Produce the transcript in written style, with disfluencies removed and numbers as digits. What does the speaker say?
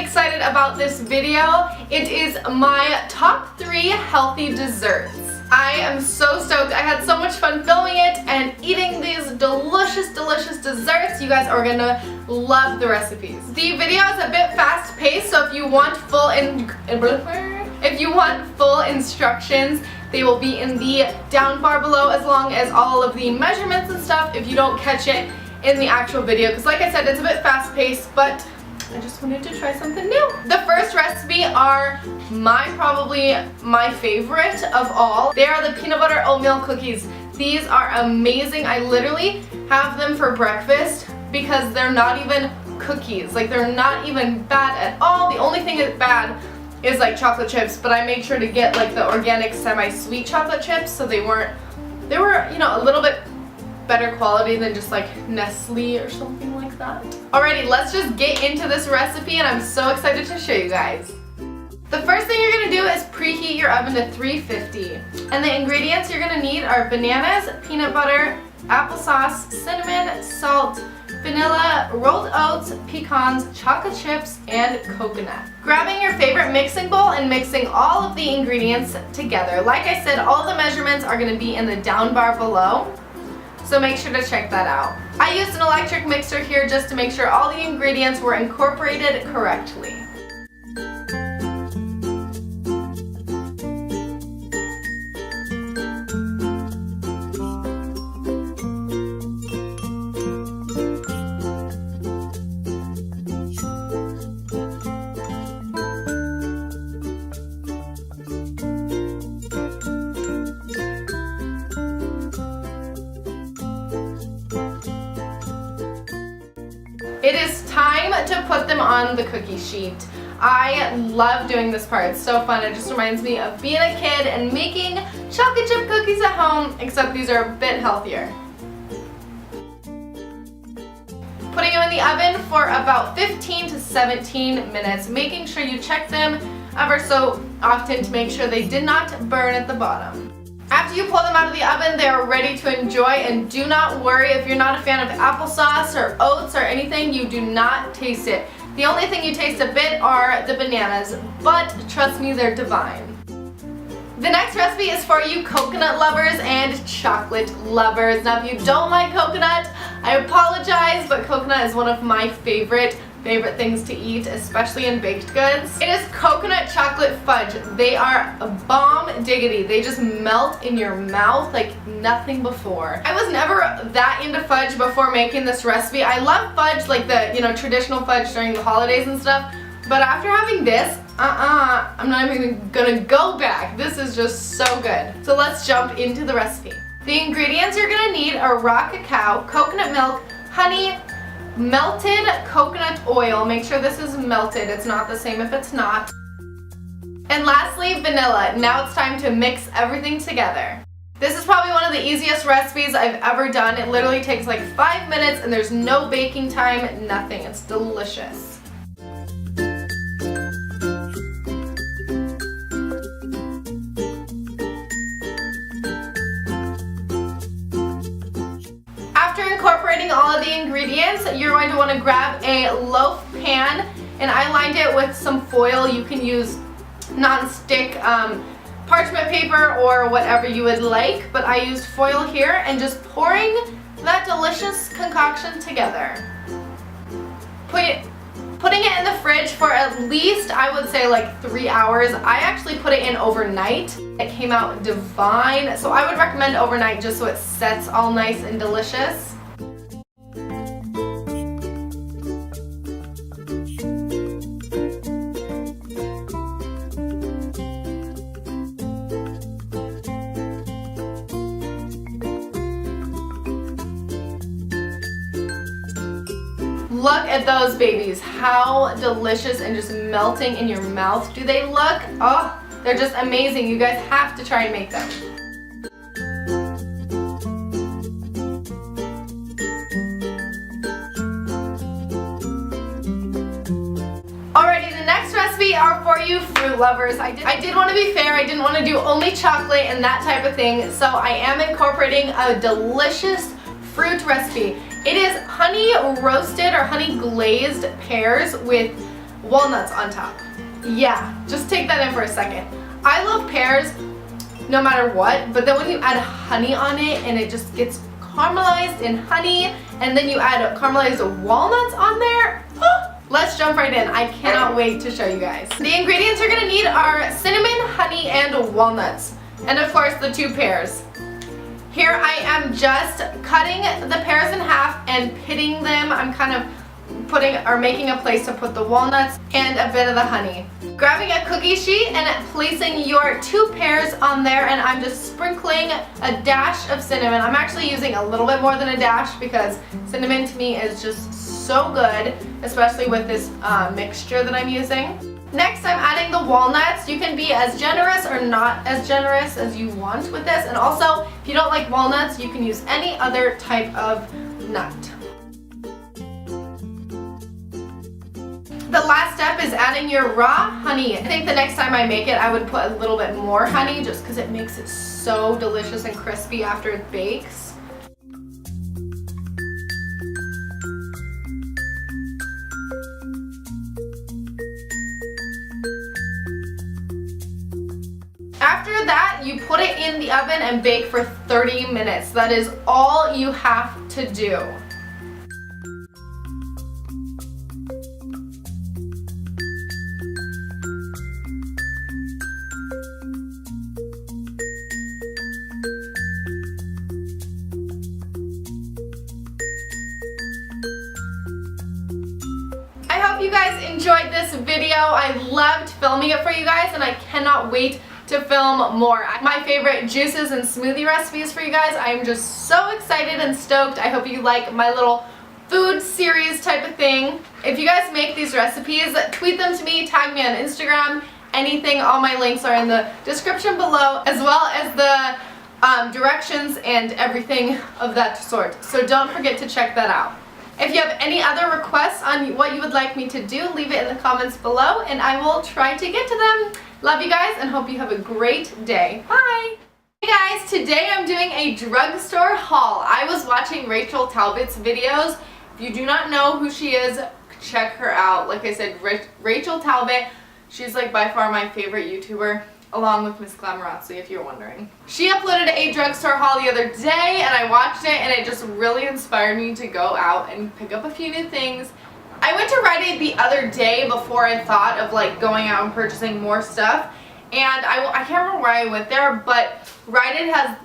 excited about this video. It is my top 3 healthy desserts. I am so stoked. I had so much fun filming it and eating these delicious desserts. You guys are gonna love the recipes. The video is a bit fast paced, so if you want full instructions, they will be in the down bar below, as long as all of the measurements and stuff if you don't catch it in the actual video, because like I said, it's a bit fast paced, but I just wanted to try something new. The first recipe are probably my favorite of all. They are the peanut butter oatmeal cookies. These are amazing. I literally have them for breakfast because they're not even cookies. Like, they're not even bad at all. The only thing that's bad is like chocolate chips, but I made sure to get like the organic semi-sweet chocolate chips, so they were, you know, a little bit better quality than just like Nestle or something like that. Alrighty, let's just get into this recipe, and I'm so excited to show you guys. The first thing you're gonna do is preheat your oven to 350. And the ingredients you're gonna need are bananas, peanut butter, applesauce, cinnamon, salt, vanilla, rolled oats, pecans, chocolate chips, and coconut. Grabbing your favorite mixing bowl and mixing all of the ingredients together. Like I said, all the measurements are gonna be in the down bar below, so make sure to check that out. I used an electric mixer here just to make sure all the ingredients were incorporated correctly. It is time to put them on the cookie sheet. I love doing this part. It's so fun. It just reminds me of being a kid and making chocolate chip cookies at home, except these are a bit healthier. Putting them in the oven for about 15 to 17 minutes, making sure you check them ever so often to make sure they did not burn at the bottom. After you pull them out of the oven, they are ready to enjoy, and do not worry if you're not a fan of applesauce or oats or anything, you do not taste it. The only thing you taste a bit are the bananas, but trust me, they're divine. The next recipe is for you coconut lovers and chocolate lovers. Now, if you don't like coconut, I apologize, but coconut is one of my favorite things to eat, especially in baked goods. It is coconut chocolate fudge. They are a bomb diggity. They just melt in your mouth like nothing before. I was never that into fudge before making this recipe. I love fudge, like the, you know, traditional fudge during the holidays and stuff, but after having this, I'm not even gonna go back. This is just so good. So let's jump into the recipe. The ingredients you're gonna need are raw cacao, coconut milk, honey, melted coconut oil. Make sure this is melted. It's not the same if it's not. And lastly, vanilla. Now it's time to mix everything together. This is probably one of the easiest recipes I've ever done. It literally takes like 5 minutes and there's no baking time, nothing. It's delicious. Incorporating all of the ingredients, you're going to want to grab a loaf pan, and I lined it with some foil. You can use non-stick parchment paper or whatever you would like, but I used foil here, and just pouring that delicious concoction together. Putting it in the fridge for at least, I would say, like 3 hours. I actually put it in overnight. It came out divine, so I would recommend overnight just so it sets all nice and delicious. Look at those babies. How delicious and just melting in your mouth do they look? Oh, they're just amazing. You guys have to try and make them. Alrighty, the next recipe are for you fruit lovers. I did want to be fair. I didn't want to do only chocolate and that type of thing, so I am incorporating a delicious fruit recipe. It is honey roasted or honey glazed pears with walnuts on top. Yeah, just take that in for a second. I love pears no matter what, but then when you add honey on it and it just gets caramelized in honey, and then you add caramelized walnuts on there, let's jump right in. I cannot wait to show you guys. The ingredients you're gonna need are cinnamon, honey, and walnuts. And of course the 2 pears. Here I am just cutting the pears in half and pitting them. I'm kind of making a place to put the walnuts and a bit of the honey. Grabbing a cookie sheet and placing your 2 pears on there, and I'm just sprinkling a dash of cinnamon. I'm actually using a little bit more than a dash because cinnamon to me is just so good, especially with this mixture that I'm using. Next, I'm adding the walnuts. You can be as generous or not as generous as you want with this, and also if you don't like walnuts, you can use any other type of nut. The last step is adding your raw honey. I think the next time I make it, I would put a little bit more honey just because it makes it so delicious and crispy after it bakes. After that, you put it in the oven and bake for 30 minutes. That is all you have to do. I hope you guys enjoyed this video. I loved filming it for you guys, and I cannot wait to film more. My favorite juices and smoothie recipes for you guys. I am just so excited and stoked. I hope you like my little food series type of thing. If you guys make these recipes, tweet them to me, tag me on Instagram, anything. All my links are in the description below, as well as the directions and everything of that sort. So don't forget to check that out. If you have any other requests on what you would like me to do, leave it in the comments below and I will try to get to them. Love you guys and hope you have a great day. Bye! Hey guys, today I'm doing a drugstore haul. I was watching Rachel Talbot's videos. If you do not know who she is, check her out. Like I said, Rachel Talbot, she's like by far my favorite YouTuber, along with Miss Glamorazzi, if you're wondering. She uploaded a drugstore haul the other day and I watched it and it just really inspired me to go out and pick up a few new things. I went to Rite Aid the other day before I thought of like going out and purchasing more stuff, and I can't remember why I went there, but Rite Aid has